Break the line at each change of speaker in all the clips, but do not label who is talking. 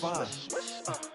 fine.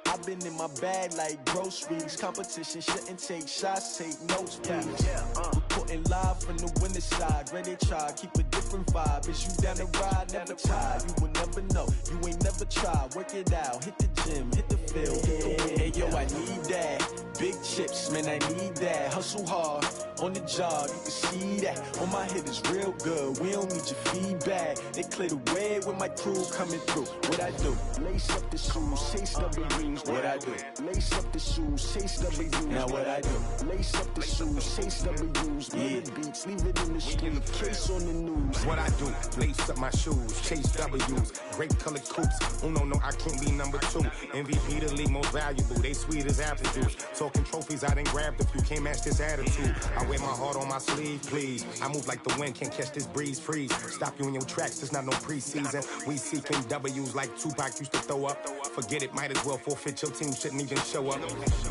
I've been in my bag like groceries. Competition shouldn't take shots, take notes, please. Reporting live from the winter side. Ready to try, keep a different vibe. Is you down the ride, never tired. You will never know, you ain't never tried. Work it out, hit the gym, hit the field, hit the wind. Hey, yo, I need that. Big chips, man, I need that. Hustle hard, on the job, you can see that. On my head is real good, we don't need your feedback. They clear the way with my crew coming through. What I do? Lace up the shoes, chase W's. What I do? Lace up the shoes, chase W's. Now what I do? Lace up the shoes, chase W's. Murder beats, leave it in the street, case on the news.
What I do? Lace up my shoes, chase W's. Great colored coops. Oh no, I can't be number 2. MVP the league most valuable. They sweet as apple juice. Talking trophies, I done grabbed a few. Can't match this attitude. I wear my heart on my sleeve, please. I move like the wind, can't catch this breeze, freeze. Stop you in your tracks, there's not no preseason. We seeking W's like Tupac used to throw up. Forget it, might as well forfeit. Your team shouldn't even show up.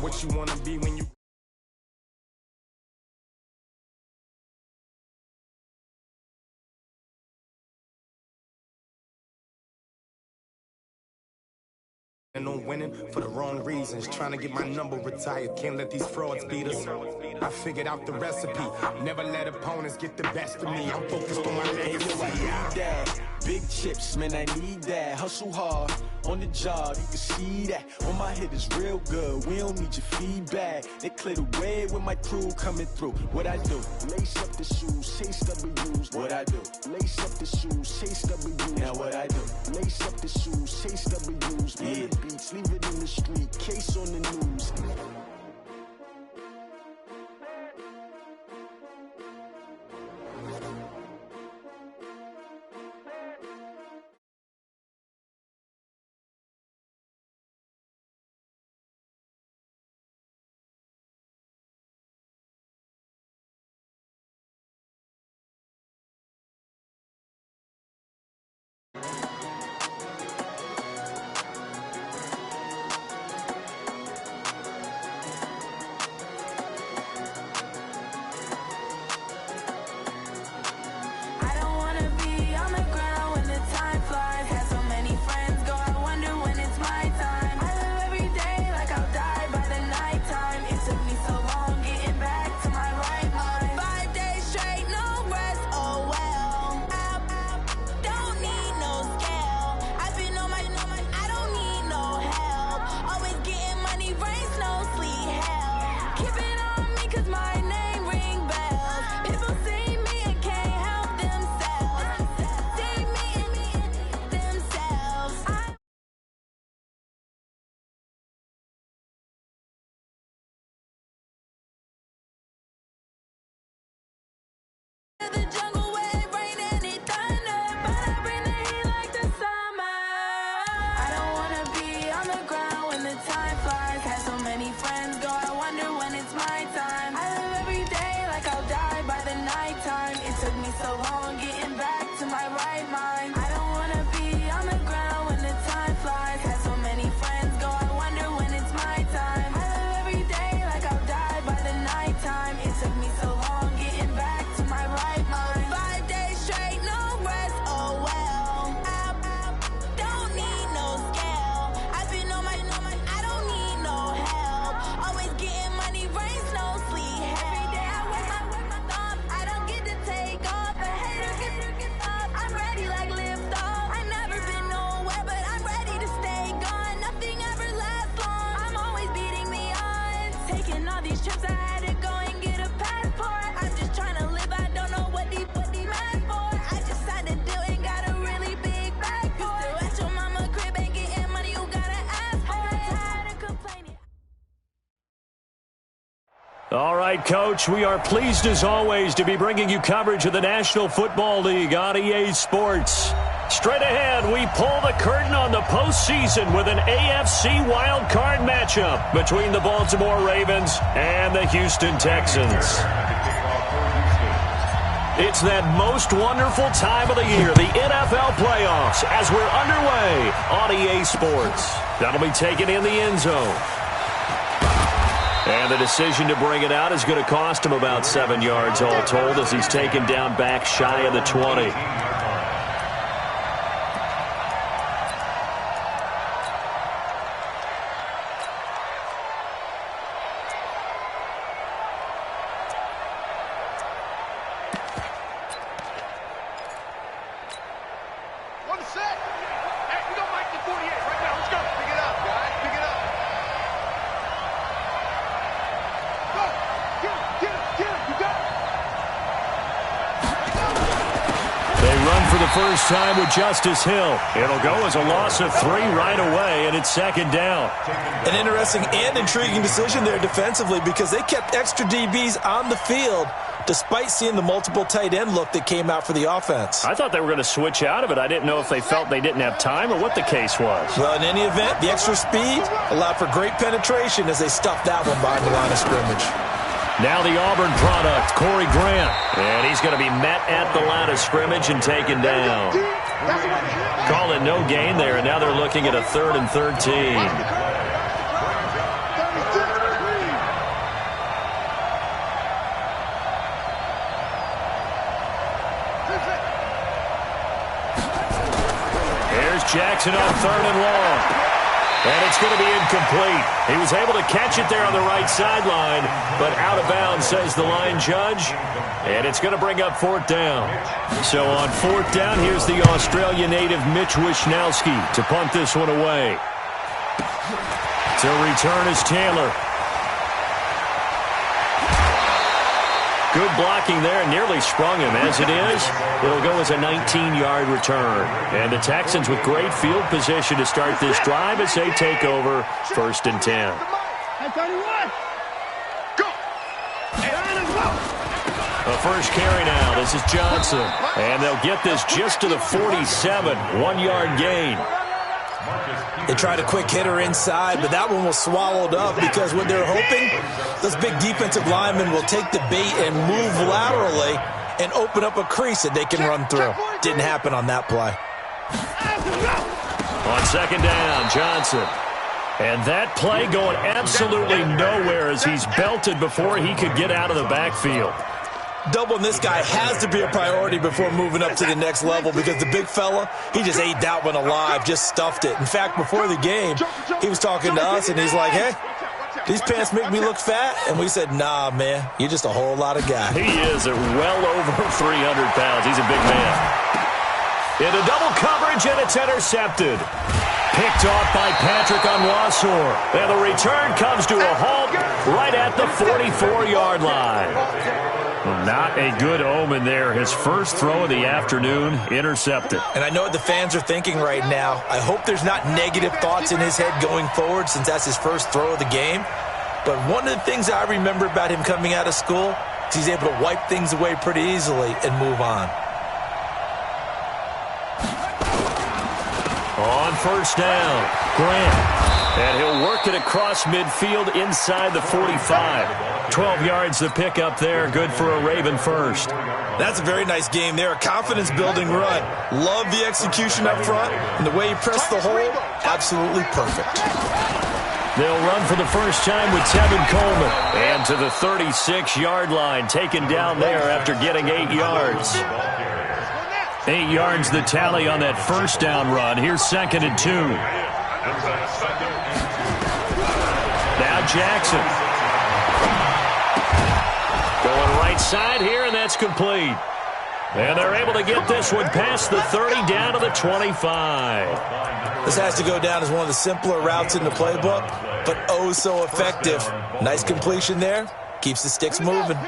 What you wanna be when you... And on winning for the wrong reasons. Trying to get my number retired. Can't let these frauds beat us. I figured out the recipe. Never let opponents get the best of me. I'm focused on my legacy.
I need that. Big chips, man, I need that. Hustle hard, on the job, you can see that. On my head is real good, we don't need your feedback. They clear the way with my crew coming through. What I do? Lace up the shoes, chase W's. What I do? Lace up the shoes, chase W's. Now what I do? Lace up the shoes, chase W's. Murder beats, leave it in the street, case on the news.
All right, Coach, we are pleased as always to be bringing you coverage of the National Football League on EA Sports. Straight ahead, we pull the curtain on the postseason with an AFC wildcard matchup between the Baltimore Ravens and the Houston Texans. It's that most wonderful time of the year, the NFL playoffs, as we're underway on EA Sports. That'll be taken in the end zone. And the decision to bring it out is going to cost him about 7 yards all told as he's taken down back shy of the 20. first time with Justice Hill. It'll go as a loss of 3 right away, and it's second down.
An interesting and intriguing decision there defensively because they kept extra DBs on the field despite seeing the multiple tight end look that came out for the offense.
I thought they were going to switch out of it. I didn't know if they felt they didn't have time or what the case was.
Well, in any event, the extra speed allowed for great penetration as they stuffed that one behind the line of scrimmage.
Now the Auburn product, Corey Grant. And he's going to be met at the line of scrimmage and taken down. Call it no gain there, and now they're looking at a 3rd and 13. Jackson on 3rd and long. And it's going to be incomplete. He was able to catch it there on the right sideline, but out of bounds, says the line judge. And it's going to bring up 4th down. So on 4th down, here's the Australia native Mitch Wishnowski to punt this one away. To return is Taylor. Good blocking there, nearly sprung him. As it is, it'll go as a 19-yard return. And the Texans with great field position to start this drive as they take over 1st and 10. The first carry now, this is Johnson. And they'll get this just to the 47, 1-yard gain.
They tried a quick hitter inside, but that one was swallowed up because what they're hoping, those big defensive linemen will take the bait and move laterally and open up a crease that they can run through. Didn't happen on that play.
On 2nd down, Johnson. And that play going absolutely nowhere as he's belted before he could get out of the backfield.
Doubling this guy has to be a priority before moving up to the next level because the big fella, he just ate that one alive, just stuffed it. In fact, before the game, he was talking to us, and he's like, hey, these pants make me look fat. And we said, nah, man, you're just a whole lot of guy.
He is at well over 300 pounds. He's a big man. Into double coverage, and it's intercepted. Picked off by Patrick on Wassor. And the return comes to a halt right at the 44-yard line. Not a good omen there. His first throw of the afternoon, intercepted.
And I know what the fans are thinking right now. I hope there's not negative thoughts in his head going forward since that's his first throw of the game. But one of the things I remember about him coming out of school is he's able to wipe things away pretty easily and move on.
On 1st down, Grant. And he'll work it across midfield inside the 45. 12 yards to pick up there. Good for a Raven first.
That's a very nice game there. A confidence-building run. Love the execution up front. And the way he pressed the hole, absolutely perfect.
They'll run for the first time with Tevin Coleman. And to the 36-yard line, taken down there after getting 8 yards. 8 yards the tally on that first down run. Here's 2nd and 2. Now Jackson. Going right side here, and that's complete. And they're able to get this one past the 30 down to the 25.
This has to go down as one of the simpler routes in the playbook, but oh so effective. Nice completion there. Keeps the sticks moving.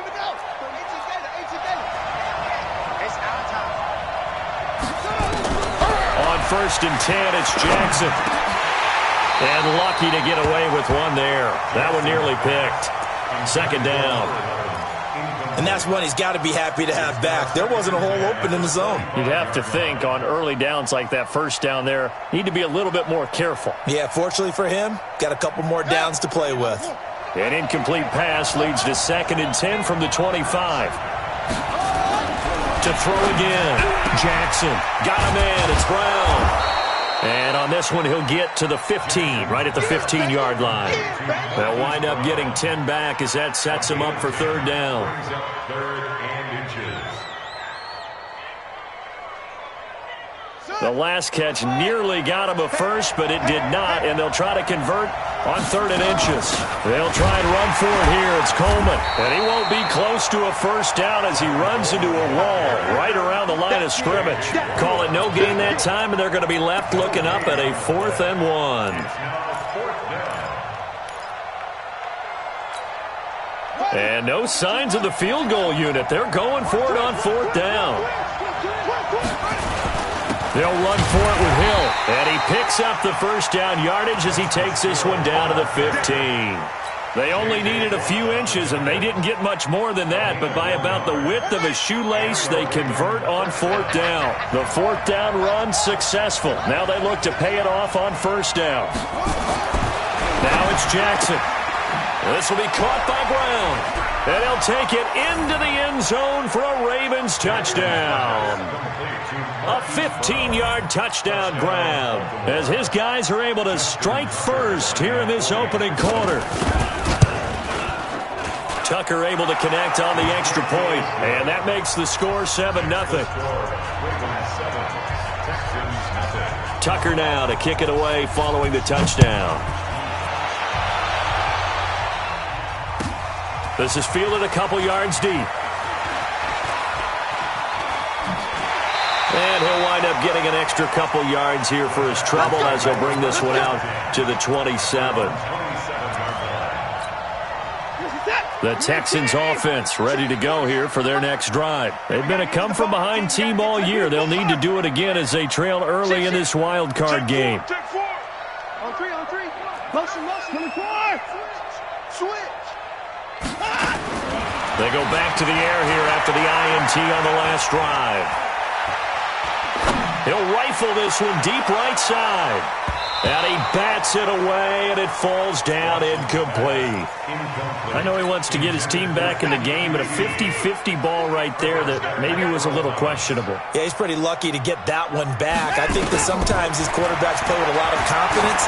On 1st and 10, it's Jackson. And lucky to get away with one there. That one nearly picked. 2nd down.
And that's one he's got to be happy to have back. There wasn't a hole open in the zone.
You'd have to think on early downs like that first down there, need to be a little bit more careful.
Yeah, fortunately for him, got a couple more downs to play with.
An incomplete pass leads to 2nd and 10 from the 25. To throw again. Jackson got him in. It's Brown. And on this one, he'll get to the 15, right at the 15-yard line. They'll wind up getting 10 back as that sets him up for 3rd down. The last catch nearly got him a first, but it did not, and they'll try to convert on 3rd and inches. They'll try and run for it here. It's Coleman, and he won't be close to a first down as he runs into a wall right around the line of scrimmage. Call it no gain that time, and they're going to be left looking up at a 4th and 1. And no signs of the field goal unit. They're going for it on 4th down. They'll run for it with Hill. And he picks up the first down yardage as he takes this one down to the 15. They only needed a few inches, and they didn't get much more than that, but by about the width of a shoelace, they convert on fourth down. The fourth down run successful. Now they look to pay it off on first down. Now it's Jackson. This will be caught by Brown, and he'll take it into the end zone for a Ravens touchdown. A 15-yard touchdown grab as his guys are able to strike first here in this opening quarter. Tucker able to connect on the extra point, and that makes the score 7-0. Tucker now to kick it away following the touchdown. This is fielded a couple yards deep. And he'll wind up getting an extra couple yards here for his trouble as he'll bring this one out to the 27. The Texans offense ready to go here for their next drive. They've been a come-from-behind team all year. They'll need to do it again as they trail early in this wild card game.
On three. Motion. Coming forward. Switch.
They go back to the air here after the INT on the last drive. He'll rifle this one deep right side. And he bats it away, and it falls down incomplete. I know he wants to get his team back in the game, but a 50-50 ball right there that maybe was a little questionable.
Yeah, he's pretty lucky to get that one back. I think that sometimes these quarterbacks play with a lot of confidence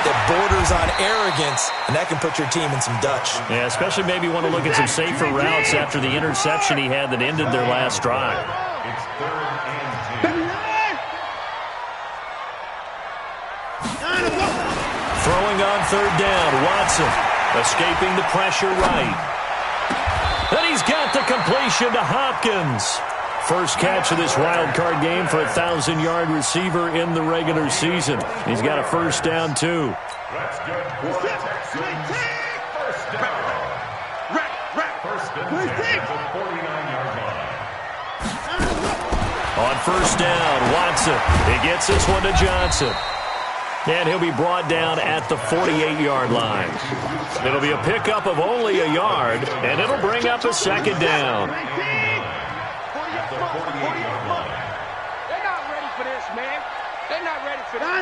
that borders on arrogance, and that can put your team in some Dutch.
Yeah, especially maybe want to look at some safer routes after the interception he had that ended their last drive.
It's 3rd and 10.
Throwing on third down, Watson escaping the pressure right. And he's got the completion to Hopkins. First catch of this wild card game for a 1,000-yard receiver in the regular season. He's got a first down, too.
That's good. First down. First and 10 at the 49-yard line.
On first down, Watson. He gets this one to Johnson. And he'll be brought down at the 48-yard line. It'll be a pickup of only a yard, and it'll bring up a second down.
At the 48-yard line.
They're not ready for this, man. They're not ready for this.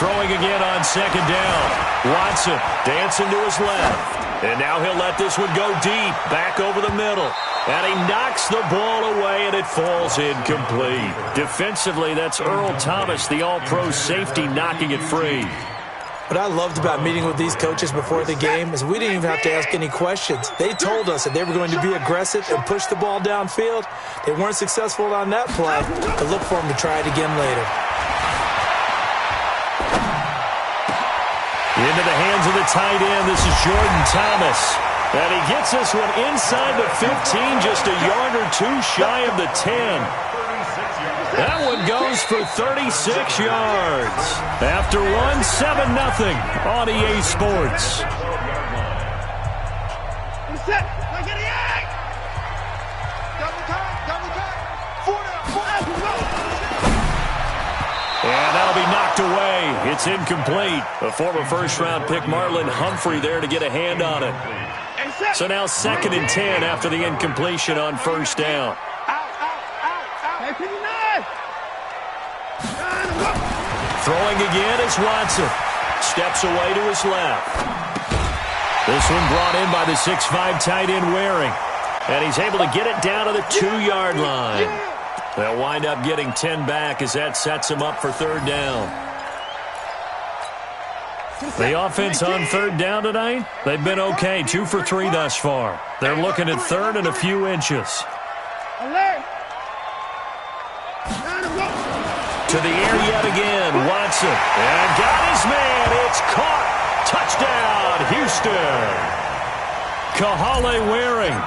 Throwing again on second down. Watson dancing to his left. And now he'll let this one go deep, back over the middle. And he knocks the ball away, and it falls incomplete. Defensively, that's Earl Thomas, the all-pro safety, knocking it free.
What I loved about meeting with these coaches before the game is we didn't even have to ask any questions. They told us that they were going to be aggressive and push the ball downfield. They weren't successful on that play, but look for them to try it again later.
Into the hands of the tight end, this is Jordan Thomas. And he gets this one inside the 15, just a yard or two shy of the 10. That one goes for 36 yards. After one, 7-0 on EA Sports. And that'll be knocked away. It's incomplete. A former first-round pick, Marlon Humphrey, there to get a hand on it. So now 2nd and 10 after the incompletion on first down. Throwing again is Watson. Steps away to his left. This one brought in by the 6'5" tight end Waring. And he's able to get it down to the 2-yard line. They'll wind up getting 10 back as that sets him up for third down. The offense on third down tonight, they've been okay, 2 for 3 thus far. They're looking at third and a few inches. To the air yet again, Watson. And got his man. It's caught. Touchdown, Houston. Kahale Waring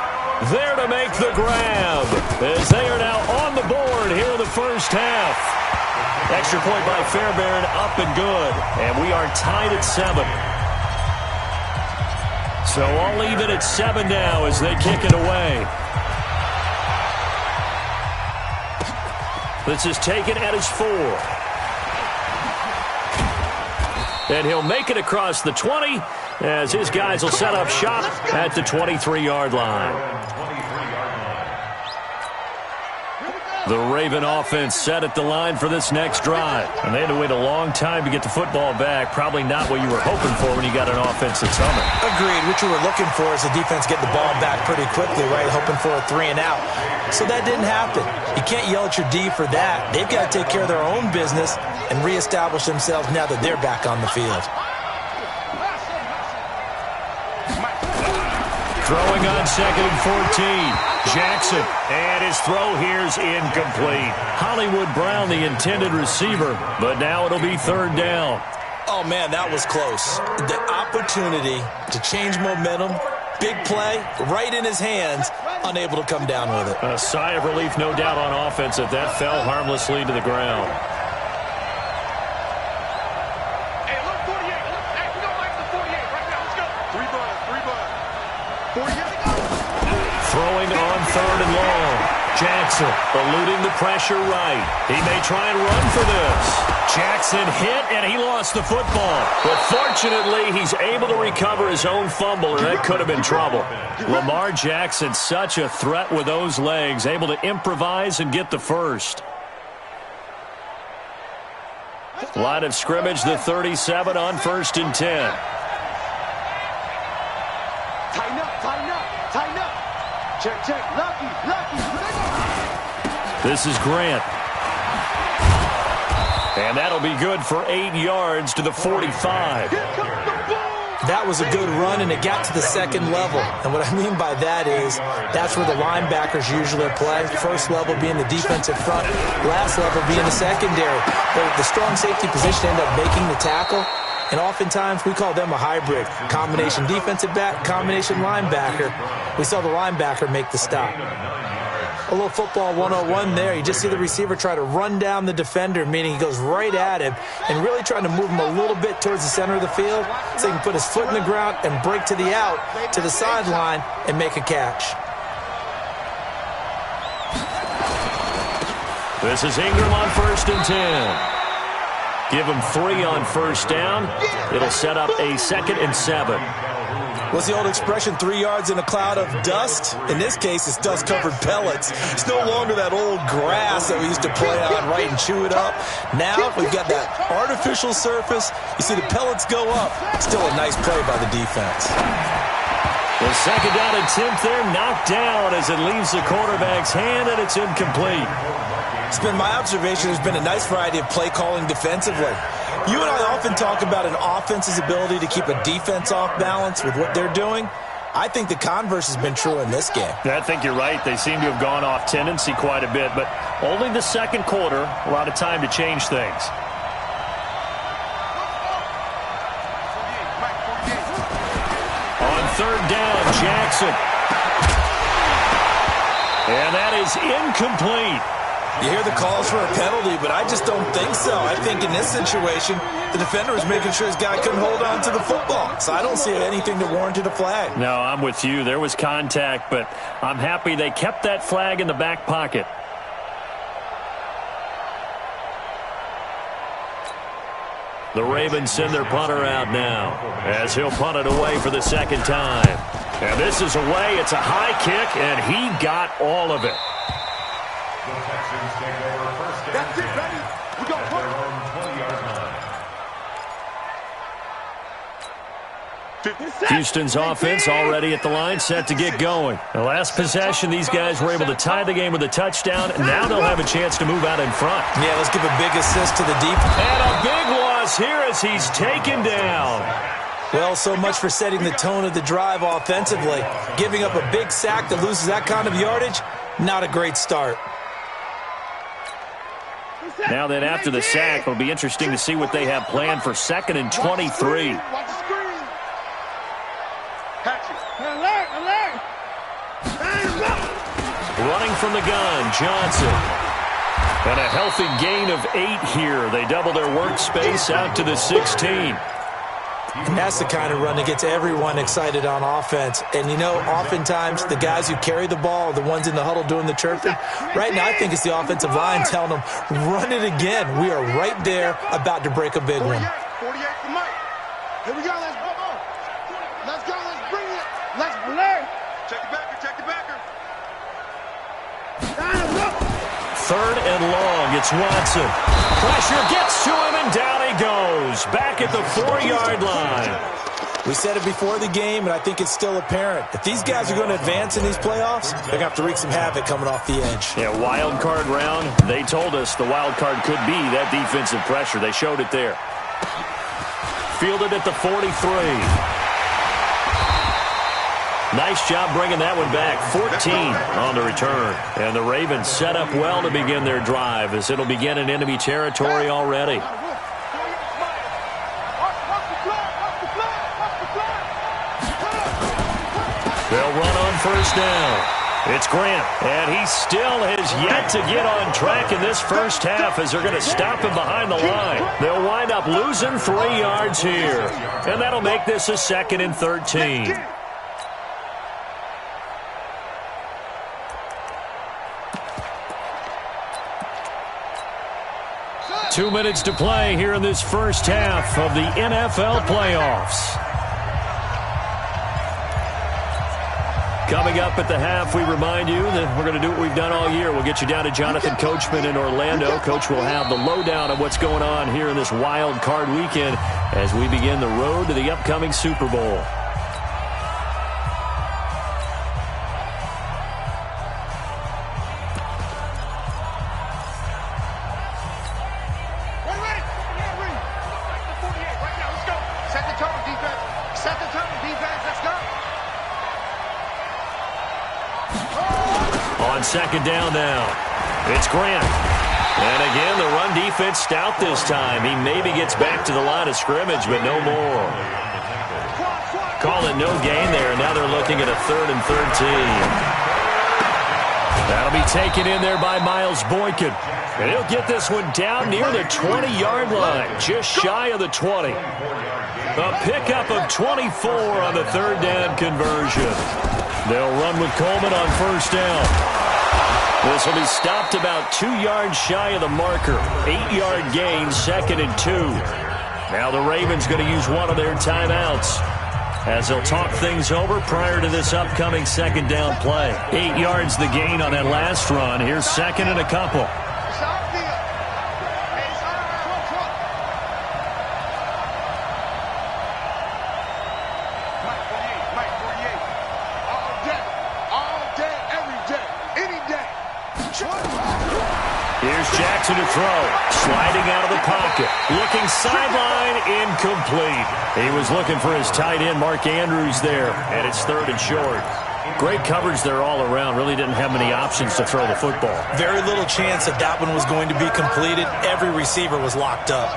there to make the grab as they are now on the board here in the first half. Extra point by Fairbairn, up and good. And we are tied at 7. So all even at 7 now as they kick it away. This is taken at his 4. And he'll make it across the 20 as his guys will set up shop at the 23-yard line. The Raven offense set at the line for this next drive. And they had to wait a long time to get the football back. Probably not what you were hoping for when you got an offense that's humming.
Agreed. What you were looking for is the defense getting the ball back pretty quickly, right? Hoping for a 3 and out. So that didn't happen. You can't yell at your D for that. They've got to take care of their own business and reestablish themselves now that they're back on the field.
Throwing on 2nd and 14. Jackson, and his throw here's incomplete. Hollywood Brown, the intended receiver, but now it'll be 3rd down.
Oh, man, that was close. The opportunity to change momentum, big play, right in his hands, unable to come down with it.
A sigh of relief, no doubt, on offense that fell harmlessly to the ground.
Hey, look, 48. Hey, we don't like the 48 right now. Let's go. 3 bud. 48.
Throwing on 3rd and long. Jackson eluding the pressure right. He may try and run for this. Jackson hit, and he lost the football. But fortunately, he's able to recover his own fumble, or that could have been trouble. Lamar Jackson, such a threat with those legs, able to improvise and get the first. Line of scrimmage, the 37 on 1st and 10.
Tighten up, tighten up, tighten up. Check, check. Lucky.
This is Grant. And that'll be good for 8 yards to the 45.
That was a good run, and it got to the 2nd level. And what I mean by that is that's where the linebackers usually play. First level being the defensive front, last level being the secondary. But the strong safety position ended up making the tackle. And oftentimes we call them a hybrid. Combination defensive back, combination linebacker. We saw the linebacker make the stop. A little football 101 there. You just see the receiver try to run down the defender, meaning he goes right at him and really trying to move him a little bit towards the center of the field so he can put his foot in the ground and break to the out, to the sideline, and make a catch.
This is Ingram on 1st and 10. Give him 3 on 1st down. It'll set up a 2nd and 7.
What's the old expression, 3 yards in a cloud of dust? In this case, it's dust-covered pellets. It's no longer that old grass that we used to play on, right, and chew it up. Now we've got that artificial surface. You see the pellets go up. Still a nice play by the defense.
The 2nd down and 10th there, knocked down as it leaves the quarterback's hand, and it's incomplete.
It's been my observation there's been a nice variety of play calling defensively. You and I often talk about an offense's ability to keep a defense off balance with what they're doing. I think the converse has been true in this game.
I think you're right. They seem to have gone off tendency quite a bit, but only the 2nd quarter, a lot of time to change things. On 3rd down, Jackson. And that is incomplete.
You hear the calls for a penalty, but I just don't think so. I think in this situation, the defender was making sure his guy couldn't hold on to the football. So I don't see anything that warranted a flag.
No, I'm with you. There was contact, but I'm happy they kept that flag in the back pocket. The Ravens send their punter out now as he'll punt it away for the 2nd time. And this is away. It's a high kick, and he got all of it.
That's it, baby. We go punt.
20-yard line.
Houston's offense already at the line, set to get going. The last possession, these guys were able to tie the game with a touchdown, and now they'll have a chance to move out in front.
Yeah, let's give a big assist to the deep.
And a big loss here as he's taken down.
Well, so much for setting the tone of the drive offensively. Giving up a big sack that loses that kind of yardage, not a great start.
Now then, after the sack, it'll be interesting to see what they have planned for 2nd and 23.
Watch the screen. Catch it. Alert.
Running from the gun, Johnson. And a healthy gain of 8 here. They double their workspace out to the 16.
And that's the kind of run that gets everyone excited on offense. And, you know, oftentimes the guys who carry the ball are the ones in the huddle doing the chirping. Right now, I think it's the offensive line telling them, run it again. We are right there about to break a big one.
48 for Mike. Here we go. Let's go. Let's go. Let's bring it. Let's play. Check the backer. Check the backer.
Third and long. It's Watson. Pressure gets to him, and down he goes. Back at the 4-yard line.
We said it before the game, and I think it's still apparent. If these guys are going to advance in these playoffs, they're going to have to wreak some havoc coming off the edge.
Yeah, wild card round. They told us the wild card could be that defensive pressure. They showed it there. Fielded at the 43. Nice job bringing that one back. 14 on the return. And the Ravens set up well to begin their drive as it'll begin in enemy territory already. They'll run on first down. It's Grant, and he still has yet to get on track in this first half as they're going to stop him behind the line. They'll wind up losing 3 yards here, and that'll make this a 2nd and 13. Two minutes to play here in this first half of the NFL playoffs. Coming up at the half, we remind you that we're going to do what we've done all year. We'll get you down to Jonathan Coachman in Orlando. Coach will have the lowdown of what's going on here in this wild card weekend as we begin the road to the upcoming Super Bowl. Second down now. It's Grant. And again, the run defense stout this time. He maybe gets back to the line of scrimmage, but no more. Call it no gain there, and now they're looking at a 3rd and 13. That'll be taken in there by Miles Boykin. And he'll get this one down near the 20-yard line, just shy of the 20. A pickup of 24 on the 3rd down conversion. They'll run with Coleman on first down. This will be stopped about 2 yards shy of the marker. 8-yard gain, 2nd and 2. Now the Ravens going to use one of their timeouts as they'll talk things over prior to this upcoming 2nd down play. 8 yards the gain on that last run. Here's 2nd and a couple. To throw, sliding out of the pocket, looking sideline, incomplete. He was looking for his tight end, Mark Andrews, there, and it's 3rd and short. Great coverage there all around. Really didn't have many options to throw the football.
Very little chance that that one was going to be completed. Every receiver was locked up.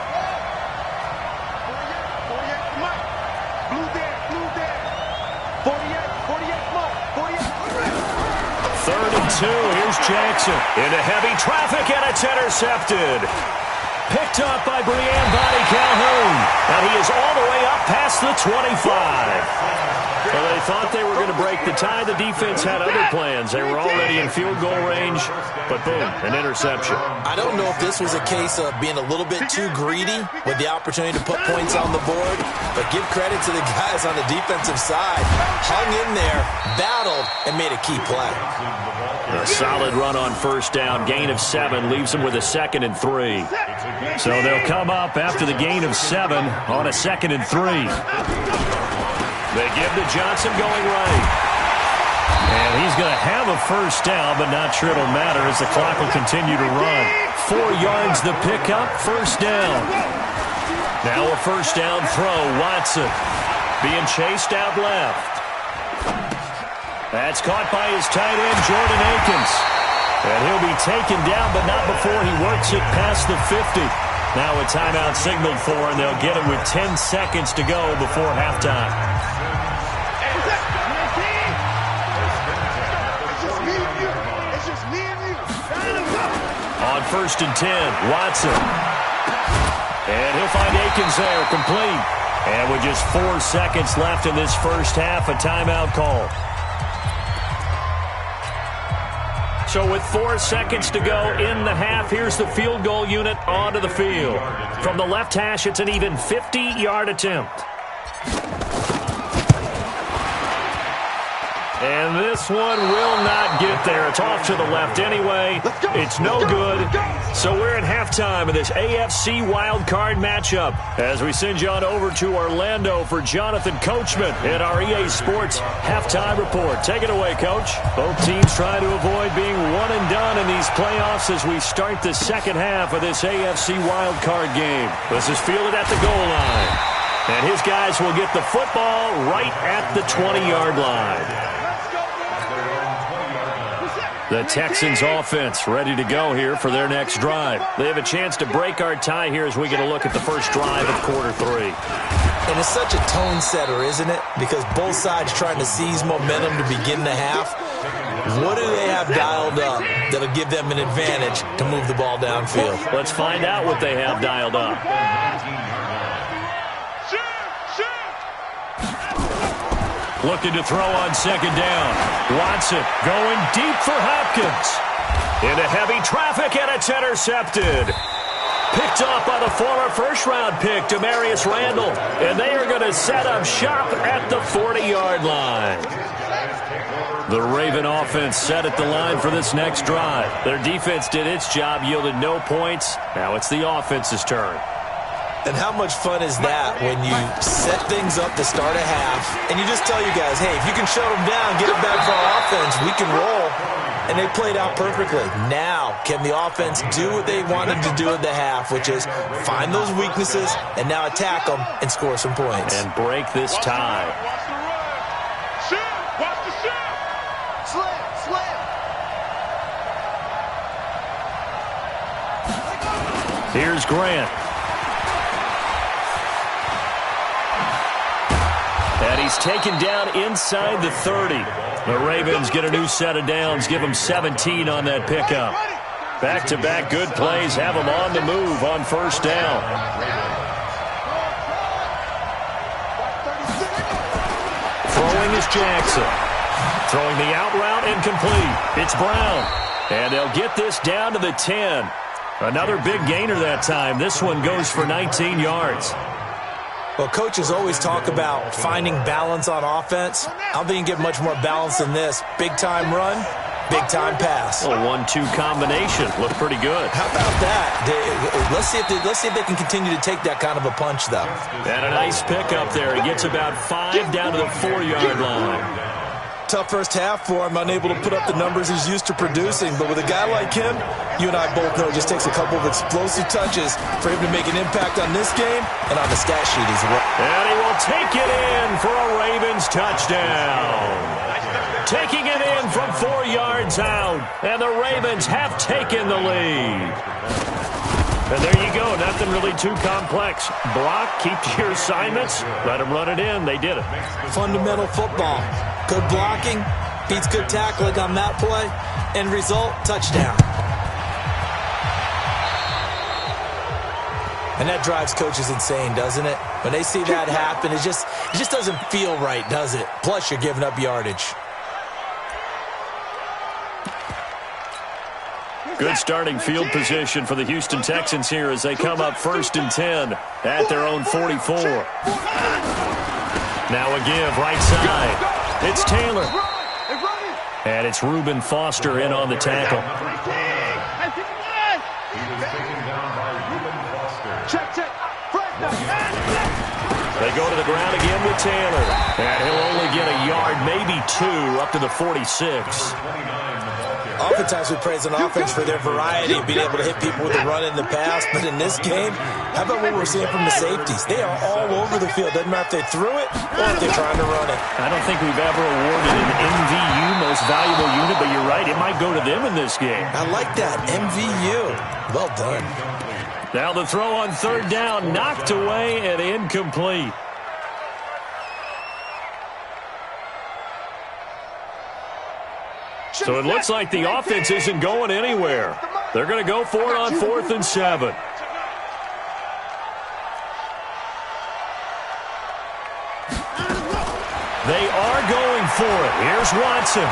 3rd and 2. Here's Jackson into heavy traffic, and it's intercepted. Picked up by Brian Body Calhoun, and he is all the way up past the 25. Well, they thought they were going to break the tie. The defense had other plans. They were already in field goal range, but boom, an interception.
I don't know if this was a case of being a little bit too greedy with the opportunity to put points on the board, but give credit to the guys on the defensive side. Hung in there, battled, and made a key play.
A solid run on first down. Gain of 7 leaves them with a 2nd and 3. So they'll come up after the gain of 7 on a 2nd and 3. They give to Johnson going right. And he's going to have a first down, but not sure it'll matter as the clock will continue to run. 4 yards the pickup, first down. Now a first down throw, Watson. Being chased out left. That's caught by his tight end, Jordan Akins. And he'll be taken down, but not before he works it past the 50. Now a timeout signaled for, and they'll get it with 10 seconds to go before halftime. On 1st and 10, Watson. And he'll find Akins there, complete. And with just 4 seconds left in this first half, a timeout call. So with 4 seconds to go in the half, here's the field goal unit onto the field. From the left hash, it's an even 50-yard attempt. And this one will not get there. It's off to the left anyway. It's no good. So we're at halftime of this AFC wildcard matchup as we send you on over to Orlando for Jonathan Coachman in our EA Sports halftime report. Take it away, Coach. Both teams trying to avoid being one and done in these playoffs as we start the second half of this AFC wildcard game. This is fielded at the goal line. And his guys will get the football right at the 20-yard line. The Texans offense ready to go here for their next drive. They have a chance to break our tie here as we get a look at the first drive of quarter 3.
And it's such a tone setter, isn't it? Because both sides trying to seize momentum to begin the half. What do they have dialed up that'll give them an advantage to move the ball downfield?
Let's find out what they have dialed up. Looking to throw on second down. Watson going deep for Hopkins. Into heavy traffic, and it's intercepted. Picked off by the former first-round pick, Demarius Randall. And they are going to set up shop at the 40-yard line. The Raven offense set at the line for this next drive. Their defense did its job, yielded no points. Now it's the offense's turn.
And how much fun is that when you set things up to start a half and you just tell you guys, hey, if you can shut them down, get it back for our offense, we can roll. And they played out perfectly. Now, can the offense do what they wanted to do at the half, which is find those weaknesses and now attack them and score some points.
And break this tie.
Watch the shot. Slam.
Here's Grant. And he's taken down inside the 30. The Ravens get a new set of downs, give them 17 on that pickup. Back-to-back good plays have them on the move on first down. Throwing is Jackson. Throwing the out route incomplete. It's Brown. And they'll get this down to the 10. Another big gainer that time. This one goes for 19 yards.
Well, coaches always talk about finding balance on offense. I don't think you can get much more balance than this. Big-time run, big-time pass.
A 1-2 combination. Looked pretty good.
How about that? Let's see if they can continue to take that kind of a punch, though.
And a nice pickup there. He gets about 5 down to the 4-yard line.
Tough first half for him, unable to put up the numbers he's used to producing. But with a guy like him, you and I both know it just takes a couple of explosive touches for him to make an impact on this game and on the stat sheet as well.
And he will take it in for a Ravens touchdown. Taking it in from 4 yards out. And the Ravens have taken the lead. And there you go. Nothing really too complex. Block, keep to your assignments. Let them run it in. They did it.
Fundamental football. Good blocking, beats good tackling on that play. End result, touchdown. And that drives coaches insane, doesn't it? When they see that happen, it just doesn't feel right, does it? Plus, you're giving up yardage.
Good starting field position for the Houston Texans here as they come up 1st and 10 at their own 44. Now a give right side. It's Taylor. And it's Reuben Foster in on the tackle. They go to the ground again with Taylor. And he'll only get a yard, maybe 2, up to the 46.
Oftentimes we praise an offense for their variety of being able to hit people with the run in the pass. But in this game, how about what we're seeing from the safeties? They are all over the field. Doesn't matter if they threw it or if they're trying to run it.
I don't think we've ever awarded an MVU, most valuable unit, but you're right. It might go to them in this game.
I like that. MVU. Well done.
Now the throw on 3rd down, knocked away and incomplete. So it looks like the offense isn't going anywhere. They're going to go for it on 4th and 7. They are going for it. Here's Watson.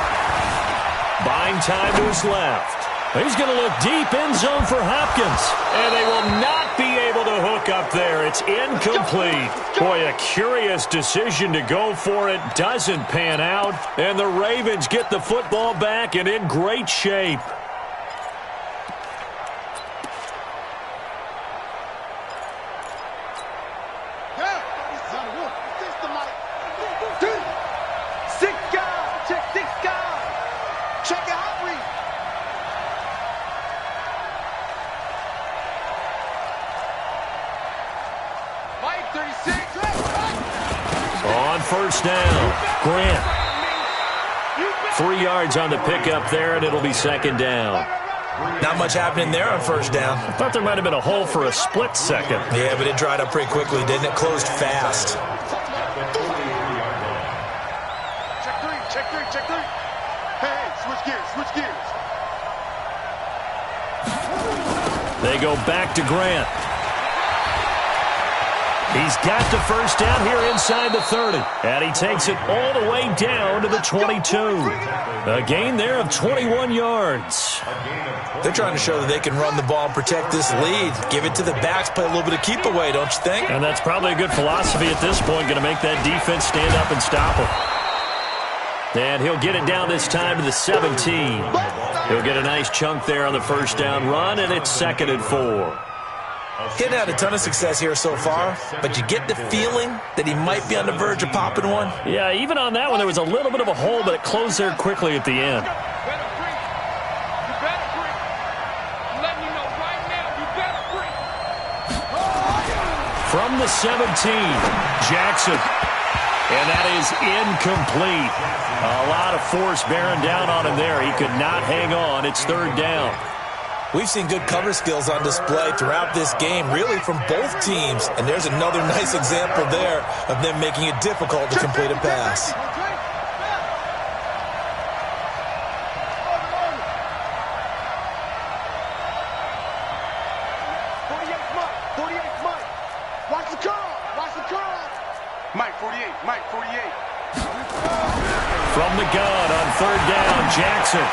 Buying time to his left. He's going to look deep end zone for Hopkins. And they will not be able to hook up there. It's incomplete. Boy, a curious decision to go for it. Doesn't pan out. And the Ravens get the football back and in great shape. On first down, Grant. 3 yards on the pickup there, and it'll be second down.
Not much happening there on first down.
I thought there might have been a hole for a split second.
Yeah, but it dried up pretty quickly, didn't it? Closed fast.
Check three. Hey, switch gears.
They go back to Grant. He's got the first down here inside the 30. And he takes it all the way down to the 22. A gain there of 21 yards.
They're trying to show that they can run the ball and protect this lead. Give it to the backs, play a little bit of keep away, don't you think?
And that's probably a good philosophy at this point, going to make that defense stand up and stop him. And he'll get it down this time to the 17. He'll get a nice chunk there on the first down run, and it's 2nd and 4.
He hadn't had a ton of success here so far, but you get the feeling that he might be on the verge of popping one.
Yeah, even on that one, there was a little bit of a hole, but it closed there quickly at the end. From the 17, Jackson. And that is incomplete. A lot of force bearing down on him there. He could not hang on. It's 3rd down.
We've seen good cover skills on display throughout this game, really from both teams. And there's another nice example there of them making it difficult to complete a pass.
Watch the curl. Mike, 48.
From the gun on 3rd down, Jackson.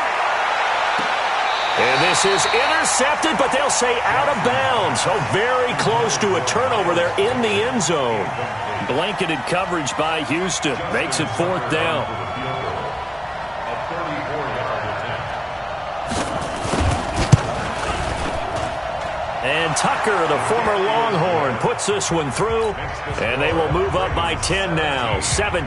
And this is intercepted, but they'll say out of bounds. So very close to a turnover there in the end zone. Blanketed coverage by Houston. Makes it 4th down. And Tucker, the former Longhorn, puts this one through. And they will move up by 10 now. 7.